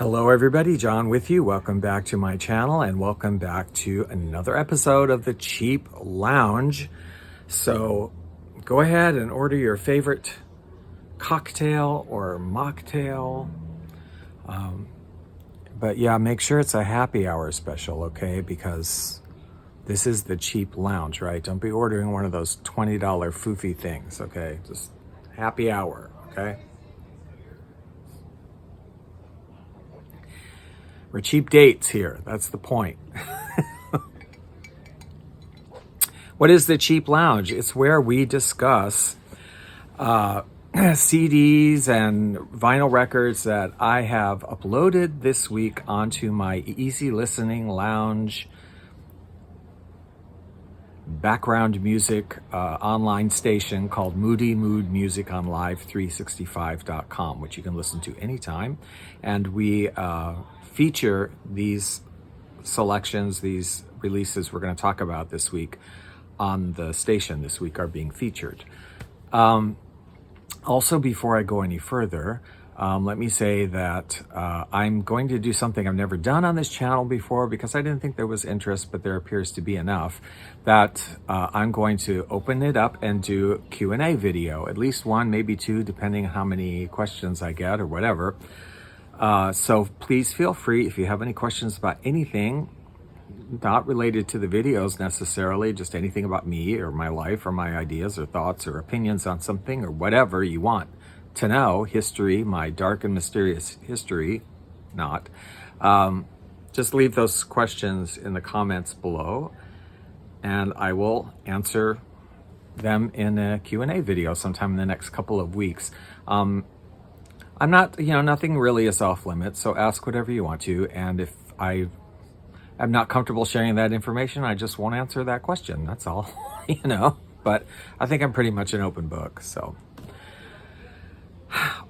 Hello everybody, John with you. Welcome back to my channel and welcome back to another episode of the Cheap Lounge. So go ahead and order your favorite cocktail or mocktail. But yeah, make sure it's a happy hour special, okay? Because this is the Cheap Lounge, right? Don't be ordering one of those $20 foofy things, okay? Just happy hour, okay? We're cheap dates here. That's the point. What is the Cheap Lounge? It's where we discuss CDs and vinyl records that I have uploaded this week onto my easy listening lounge background music online station called Moody Mood Music on Live365.com, which you can listen to anytime. And we feature these selections, these releases we're going to talk about this week on the station this week are being featured. Also, before I go any further, let me say that I'm going to do something I've never done on this channel before because I didn't think there was interest, but there appears to be enough that I'm going to open it up and do a Q&A video, at least one, maybe two, depending on how many questions I get or whatever. So please feel free if you have any questions about anything, not related to the videos necessarily, just anything about me or my life or my ideas or thoughts or opinions on something or whatever you want to know, history, my dark and mysterious history, just leave those questions in the comments below and I will answer them in a Q&A video sometime in the next couple of weeks. I'm not, nothing really is off limits, so ask whatever you want to, and if I'm not comfortable sharing that information, I just won't answer that question, that's all, but I think I'm pretty much an open book, so.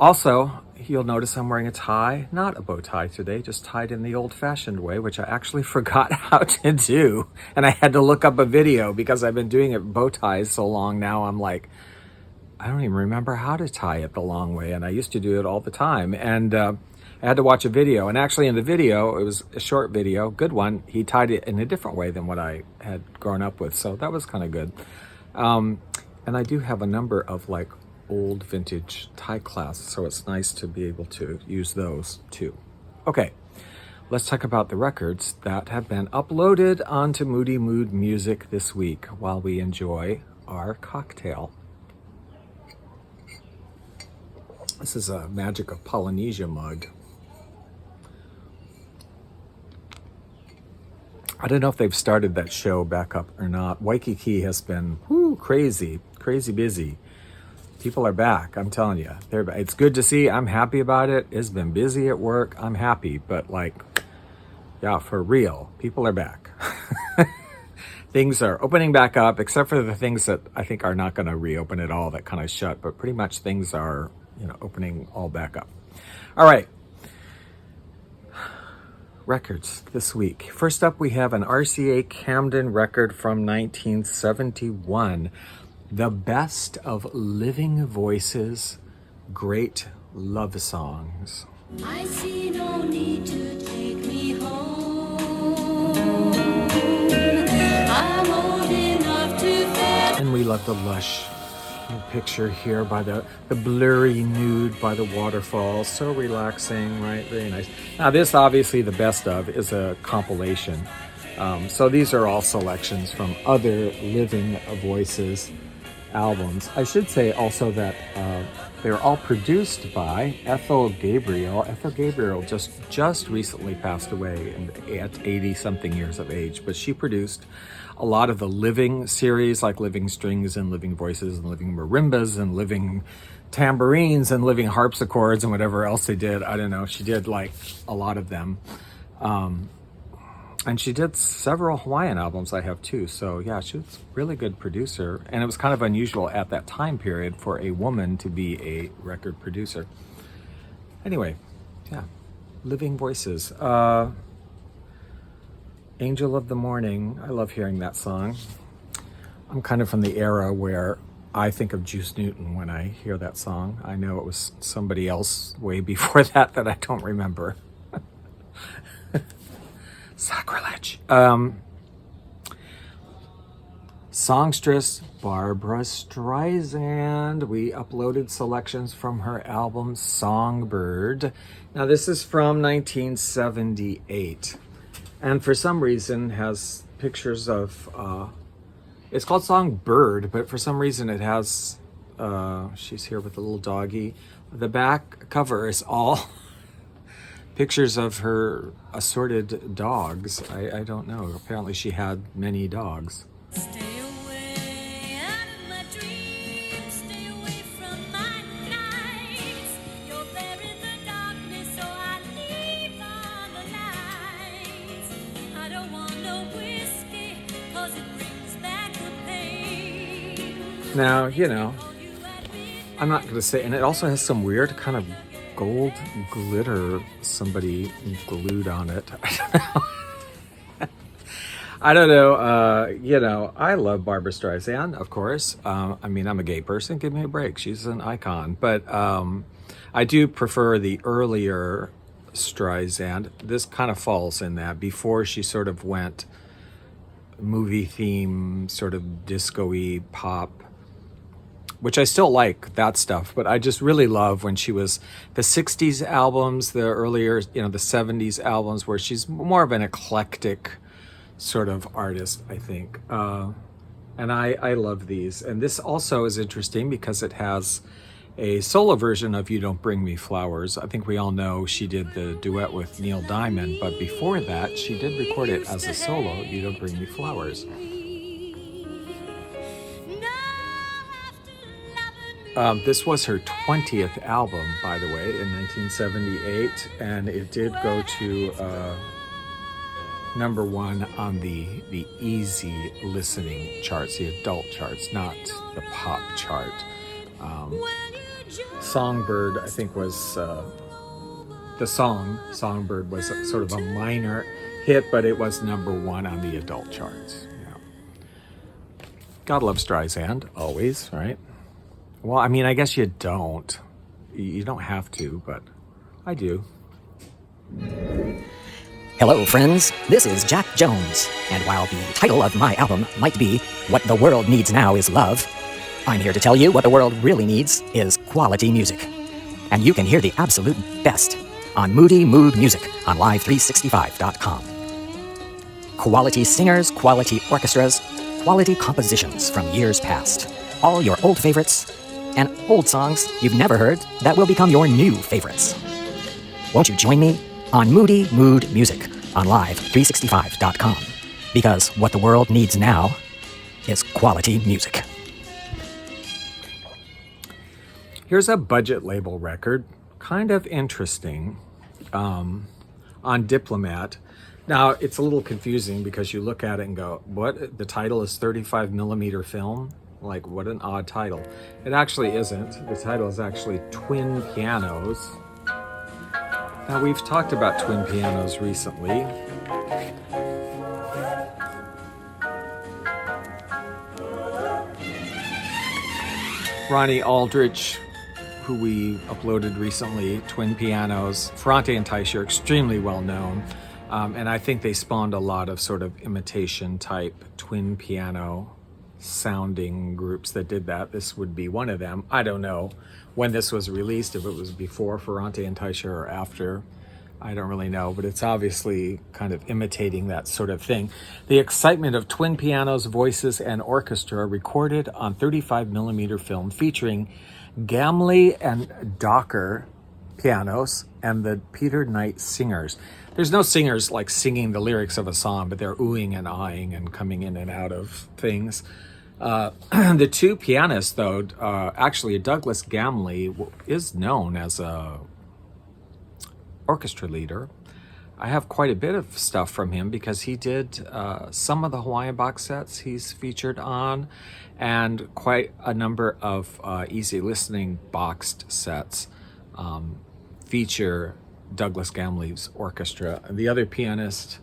Also, you'll notice I'm wearing a tie, not a bow tie today, just tied in the old-fashioned way, which I actually forgot how to do, and I had to look up a video because I've been doing it bow ties so long now, I'm like, I don't even remember how to tie it the long way, and I used to do it all the time, and I had to watch a video, and actually in the video, it was a short video, good one, he tied it in a different way than what I had grown up with, so that was kind of good. And I do have a number of like old vintage tie clasps, so it's nice to be able to use those too. Okay, let's talk about the records that have been uploaded onto Moody Mood Music this week while we enjoy our cocktail. This is a Magic of Polynesia mug. I don't know if they've started that show back up or not. Waikiki has been crazy busy. People are back, I'm telling you. It's good to see. I'm happy about it. It's been busy at work. I'm happy, but yeah, for real, people are back. Things are opening back up, except for the things that I think are not going to reopen at all, that kind of shut, but pretty much things are opening all back up. All right. Records this week. First up, we have an RCA Camden record from 1971. The Best of Living Voices, Great Love Songs. I see no need to take me home. I'm old enough to bear. And we love the lush picture here by the blurry nude by the waterfall, so relaxing, right? Very nice. Now this, obviously, the best of is a compilation, so these are all selections from other Living Voices albums. I should say also that they're all produced by Ethel Gabriel. Ethel Gabriel just recently passed away at 80-something years of age, but she produced a lot of the Living series, like Living Strings and Living Voices and Living Marimbas and Living Tambourines and Living Harpsichords and whatever else they did. I don't know. She did like a lot of them. And she did several Hawaiian albums I have too. So yeah, she was a really good producer. And it was kind of unusual at that time period for a woman to be a record producer. Anyway, yeah, Living Voices. Angel of the Morning. I love hearing that song. I'm kind of from the era where I think of Juice Newton when I hear that song. I know it was somebody else way before that I don't remember. Sacrilege. Songstress Barbra Streisand. We uploaded selections from her album Songbird. Now this is from 1978, and for some reason has pictures of, it's called Songbird, but for some reason it has, she's here with a little doggy. The back cover is all pictures of her assorted dogs. I don't know. Apparently she had many dogs. Stay away out of my dreams, stay away from my nights. You're there in the darkness, so I leave on the lights. I don't want no whiskey, 'cause it brings back the pain. Now, you know, I'm not going to say, and it also has some weird kind of gold glitter somebody glued on it. I don't know. You know, I love Barbra Streisand, of course. I mean, I'm a gay person. Give me a break. She's an icon. But I do prefer the earlier Streisand. This kind of falls in that, before she sort of went movie theme, sort of disco-y pop, which I still like that stuff, but I just really love when she was the 60s albums, the earlier, you know, the 70s albums, where she's more of an eclectic sort of artist, I think. And I love these. And this also is interesting because it has a solo version of You Don't Bring Me Flowers. I think we all know she did the duet with Neil Diamond, but before that, she did record it as a solo, You Don't Bring Me Flowers. This was her 20th album, by the way, in 1978, and it did go to #1 on the easy listening charts, the adult charts, not the pop chart. Songbird, I think, was the song Songbird was sort of a minor hit, but it was #1 on the adult charts. Yeah. God love Streisand, always, right? Well, I mean, I guess you don't. You don't have to, but I do. Hello, friends. This is Jack Jones, and while the title of my album might be What the World Needs Now is Love, I'm here to tell you what the world really needs is quality music. And you can hear the absolute best on Moody Mood Music on Live365.com. Quality singers, quality orchestras, quality compositions from years past. All your old favorites and old songs you've never heard that will become your new favorites. Won't you join me on Moody Mood Music on Live365.com? Because what the world needs now is quality music. Here's a budget label record, kind of interesting, on Diplomat. Now, it's a little confusing because you look at it and go, what? The title is 35 millimeter film? Like, what an odd title. It actually isn't. The title is actually Twin Pianos. Now, we've talked about twin pianos recently. Ronnie Aldrich, who we uploaded recently, twin pianos. Ferrante and Teicher, extremely well known. And I think they spawned a lot of sort of imitation type twin piano sounding groups that did that. This would be one of them. I don't know when this was released, if it was before Ferrante and Teicher or after. I don't really know, but it's obviously kind of imitating that sort of thing. The excitement of twin pianos, voices, and orchestra recorded on 35 millimeter film featuring Gamley and Docker pianos and the Peter Knight singers. There's no singers like singing the lyrics of a song, but they're oohing and ahhing and coming in and out of things. The two pianists, though, actually Douglas Gamley is known as a orchestra leader. I have quite a bit of stuff from him because he did some of the Hawaiian box sets he's featured on, and quite a number of easy listening boxed sets feature Douglas Gamley's orchestra. And the other pianist,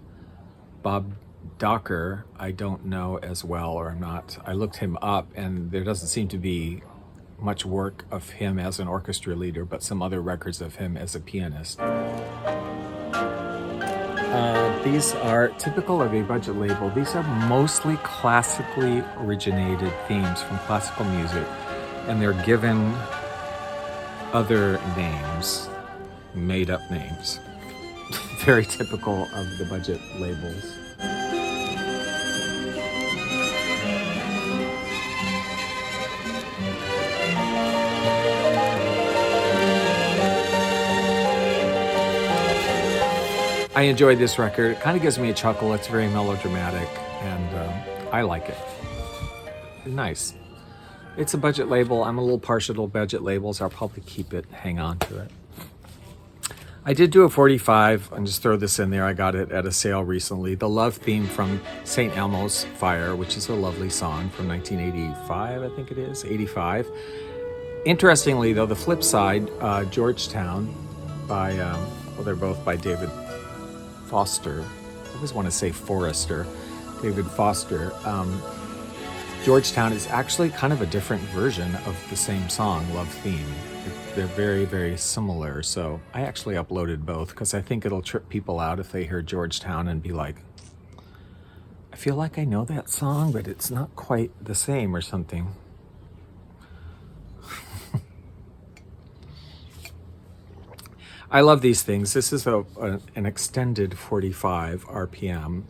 Bob Docker, I don't know as well, or I'm not. I looked him up, and there doesn't seem to be much work of him as an orchestra leader, but some other records of him as a pianist. These are typical of a budget label. These are mostly classically originated themes from classical music, and they're given other names, made up names. Very typical of the budget labels. I enjoyed this record. It kind of gives me a chuckle. It's very melodramatic, and I like it. Nice. It's a budget label. I'm a little partial to budget labels. I'll probably keep it, hang on to it. I did do a 45, and just throw this in there. I got it at a sale recently. The love theme from St. Elmo's Fire, which is a lovely song from 1985, I think it is, 85. Interestingly, though, the flip side, Georgetown by, well, they're both by David Foster. I always want to say Forrester. David Foster. Georgetown is actually kind of a different version of the same song, Love Theme. They're very, very similar. So I actually uploaded both because I think it'll trip people out if they hear Georgetown and be like, I feel like I know that song, but it's not quite the same or something. I love these things. This is an extended 45 RPM.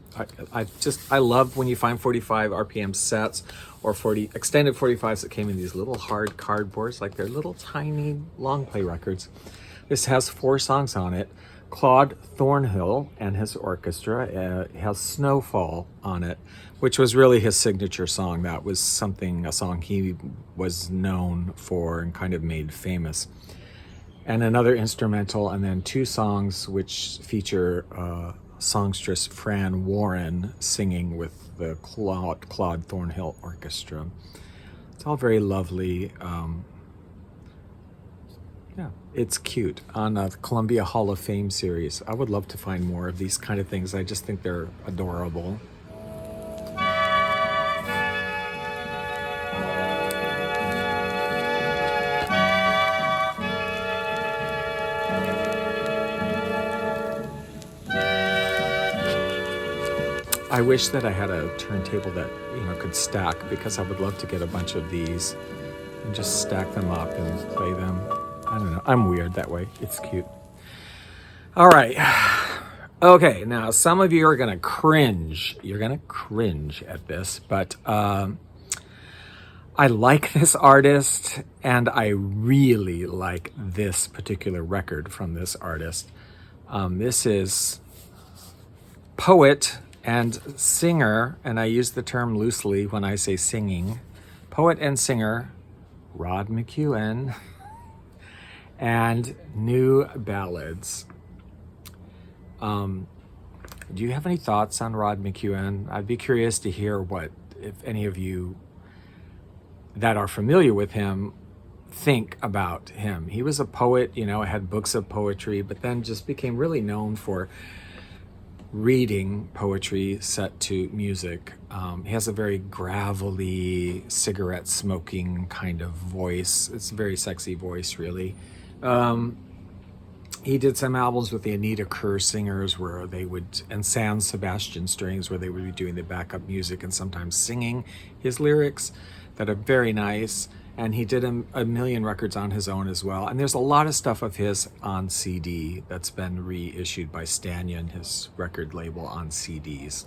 I love when you find 45 RPM sets or extended 45s that came in these little hard cardboards, like they're little tiny long play records. This has 4 songs on it. Claude Thornhill and his orchestra has Snowfall on it, which was really his signature song. That was a song he was known for and kind of made famous. And another instrumental, and then 2 songs which feature songstress Fran Warren singing with the Claude Thornhill Orchestra. It's all very lovely. Yeah, it's cute. On the Columbia Hall of Fame series, I would love to find more of these kind of things. I just think they're adorable. I wish that I had a turntable that, could stack, because I would love to get a bunch of these and just stack them up and play them. I don't know. I'm weird that way. It's cute. All right. Okay. Now, some of you are going to cringe. You're going to cringe at this, but I like this artist, and I really like this particular record from this artist. This is poet and singer, and I use the term loosely when I say singing, poet and singer Rod McKuen and New Ballads. Do you have any thoughts on Rod McKuen? I'd be curious to hear if any of you that are familiar with him think about him. He was a poet, had books of poetry, but then just became really known for reading poetry set to music. He has a very gravelly, cigarette smoking kind of voice. It's a very sexy voice, really. He did some albums with the Anita Kerr singers and San Sebastian strings, where they would be doing the backup music and sometimes singing his lyrics that are very nice. And he did a million records on his own as well. And there's a lot of stuff of his on CD that's been reissued by Stanyan, his record label, on CDs.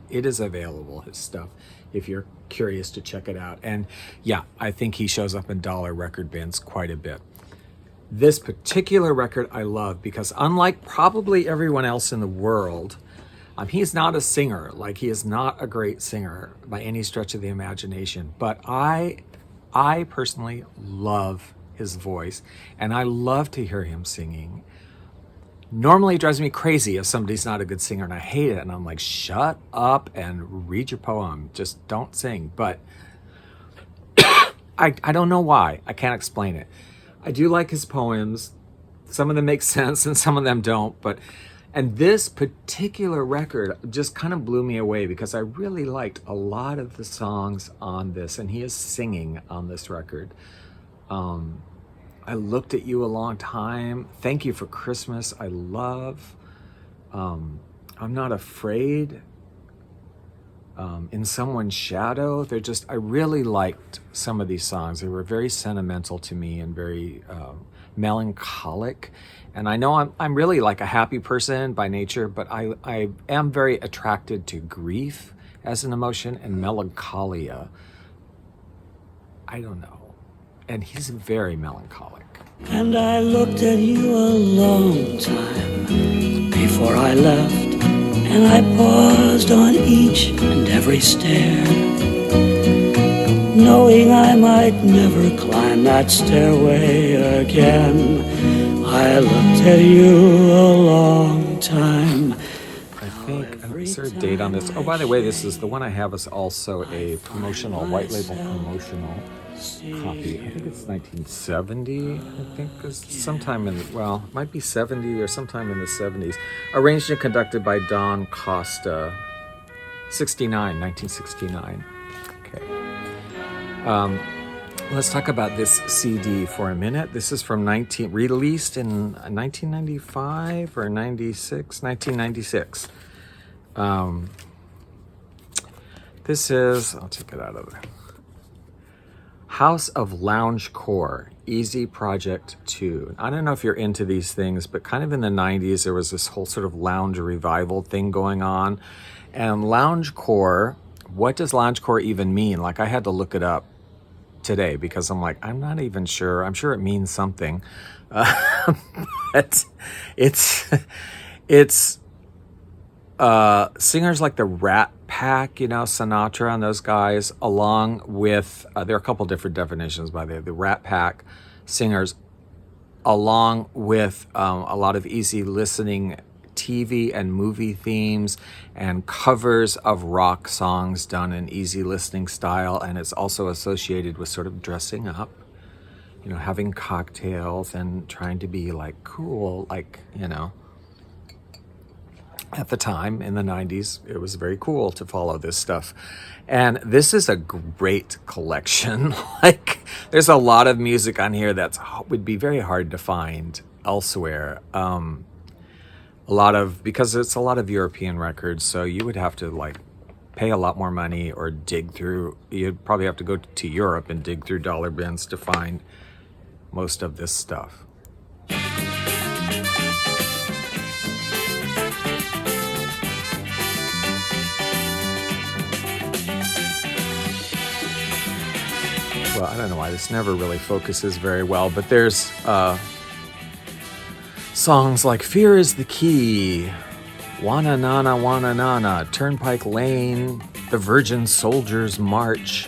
It is available, his stuff, if you're curious to check it out. And yeah, I think he shows up in dollar record bins quite a bit. This particular record I love because, unlike probably everyone else in the world, he's not a singer. Like, he is not a great singer by any stretch of the imagination. But I personally love his voice, and I love to hear him singing. Normally it drives me crazy if somebody's not a good singer, and I hate it, and I'm like, shut up and read your poem. Just don't sing. But I don't know why. I can't explain it. I do like his poems. Some of them make sense and some of them don't. And this particular record just kind of blew me away because I really liked a lot of the songs on this, and he is singing on this record. I Looked at You a Long Time, Thank You for Christmas, I love. I'm Not Afraid, In Someone's Shadow. I really liked some of these songs. They were very sentimental to me and very melancholic. And I know I'm really like a happy person by nature, but I am very attracted to grief as an emotion and melancholia. I don't know. And he's very melancholic. And I looked at you a long time before I left, and I paused on each and every stair, knowing I might never climb that stairway again. I looked at you a long time. I think, is there a date on this? Oh, by the way, the one I have is also a promotional, white label promotional copy. I think it's 1970, I think, is sometime in, well, it might be 70 or sometime in the 70s. Arranged and conducted by Don Costa. 1969. Okay. Let's talk about this CD for a minute. This is from released in 1995 or 96, 1996. This is, I'll take it out of there. House of Loungecore, Easy Project 2. I don't know if you're into these things, but kind of in the 90s, there was this whole sort of lounge revival thing going on. And Loungecore, what does Loungecore even mean? Like, I had to look it up today because I'm like, I'm not even sure. I'm sure it means something. But it's singers like the Rat Pack, Sinatra and those guys, along with, there are a couple different definitions by the Rat Pack singers, along with a lot of easy listening TV and movie themes and covers of rock songs done in easy listening style. And it's also associated with sort of dressing up, having cocktails and trying to be like cool, like, at the time in the 90s, it was very cool to follow this stuff. And this is a great collection. Like, there's a lot of music on here would be very hard to find elsewhere. Because it's a lot of European records, so you would have to like pay a lot more money or dig through. You'd probably have to go to Europe and dig through dollar bins to find most of this stuff. Well, I don't know why this never really focuses very well, but there's songs like Fear is the Key, Wana Nana, Turnpike Lane, The Virgin Soldiers March,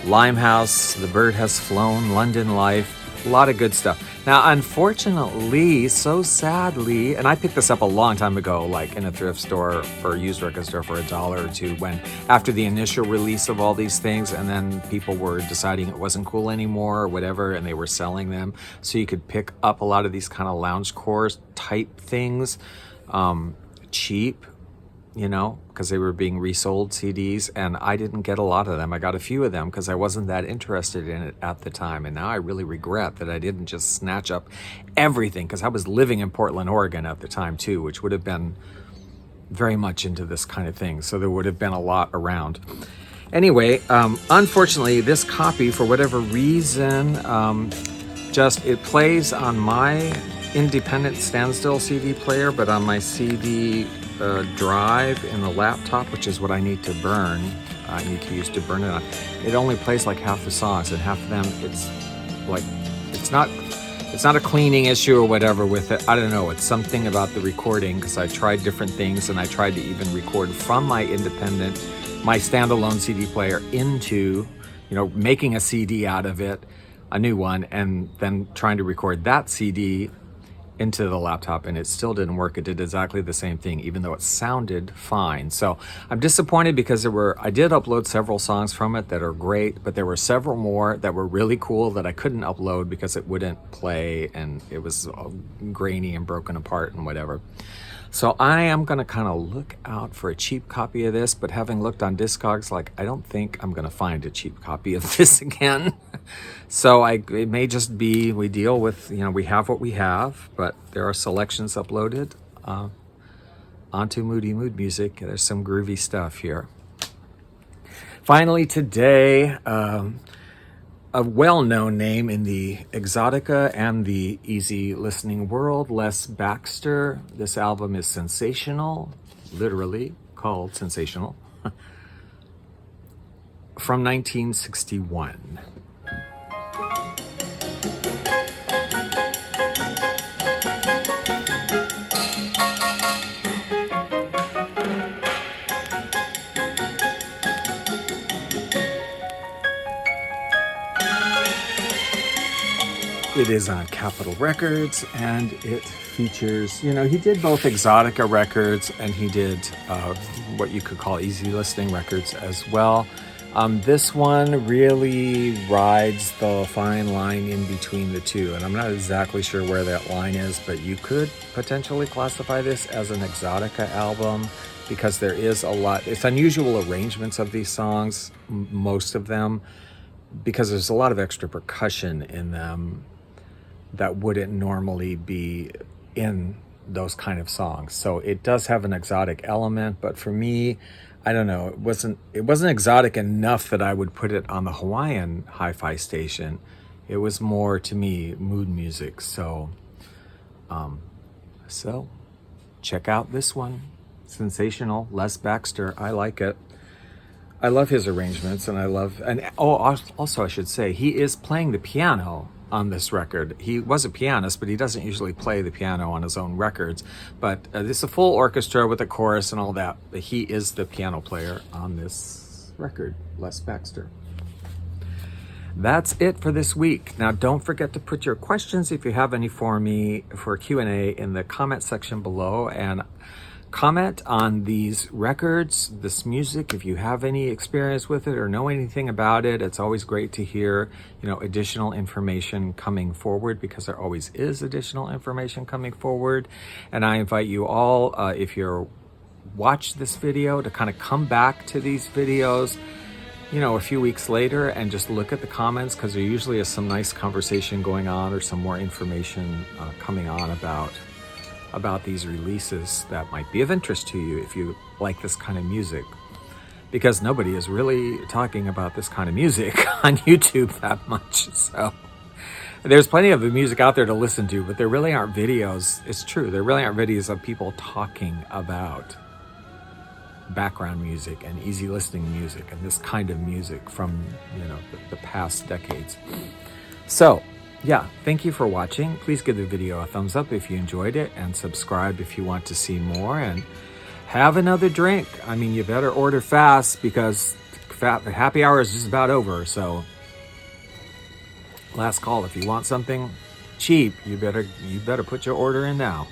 Limehouse, The Bird Has Flown, London Life, a lot of good stuff. Now, unfortunately, so sadly, and I picked this up a long time ago, like in a thrift store or used record store for $1 or $2, after the initial release of all these things, and then people were deciding it wasn't cool anymore or whatever, and they were selling them. So you could pick up a lot of these kind of loungecore type things, cheap, because they were being resold CDs, and I didn't get a lot of them. I got a few of them because I wasn't that interested in it at the time, and now I really regret that I didn't just snatch up everything, because I was living in Portland, Oregon at the time too, which would have been very much into this kind of thing, so there would have been a lot around. Anyway, unfortunately, this copy, for whatever reason, it plays on my independent standstill CD player, but on my CD drive in the laptop, which is what I need to burn, I need to use to burn it on, it only plays like half the songs, and half of them, it's not a cleaning issue or whatever with it. I don't know, it's something about the recording, because I tried different things, and I tried to even record from my standalone CD player into, making a CD out of it, a new one, and then trying to record that CD into the laptop, and it still didn't work. It did exactly the same thing, even though it sounded fine. So I'm disappointed, because I did upload several songs from it that are great, but there were several more that were really cool that I couldn't upload because it wouldn't play, and it was all grainy and broken apart and whatever. So I am going to kind of look out for a cheap copy of this, but having looked on Discogs, I don't think I'm going to find a cheap copy of this again. So it may just be, we deal with, we have what we have, but there are selections uploaded. onto Moody Mood Music. There's some groovy stuff here. Finally today, a well-known name in the exotica and the easy listening world, Les Baxter. This album is Sensational, literally called Sensational, from 1961. It is on Capitol Records, and it features, he did both exotica records and he did what you could call easy listening records as well. This one really rides the fine line in between the two, and I'm not exactly sure where that line is, but you could potentially classify this as an exotica album because there is a lot. It's unusual arrangements of these songs, most of them, because there's a lot of extra percussion in them that wouldn't normally be in those kind of songs. So it does have an exotic element, but for me, I don't know, it wasn't exotic enough that I would put it on the Hawaiian hi-fi station. It was more, to me, mood music. So check out this one, Sensational, Les Baxter. I like it. I love his arrangements, and also I should say, he is playing the piano on this record. He was a pianist, but he doesn't usually play the piano on his own records. But this is a full orchestra with a chorus and all that. But he is the piano player on this record, Les Baxter. That's it for this week. Now, don't forget to put your questions, if you have any for me, for Q&A in the comment section below, and comment on these records, this music. If you have any experience with it or know anything about it, it's always great to hear, additional information coming forward, because there always is additional information coming forward. And I invite you all, if you're watch this video, to kind of come back to these videos, a few weeks later and just look at the comments, because there usually is some nice conversation going on or some more information coming on about these releases that might be of interest to you if you like this kind of music, because nobody is really talking about this kind of music on YouTube that much. So there's plenty of the music out there to listen to, but there really aren't videos. It's true, there really aren't videos of people talking about background music and easy listening music and this kind of music from the past decades. So yeah, thank you for watching. Please give the video a thumbs up if you enjoyed it, and subscribe if you want to see more, and have another drink. I mean, you better order fast, because the happy hour is just about over. So last call, if you want something cheap, you better put your order in now.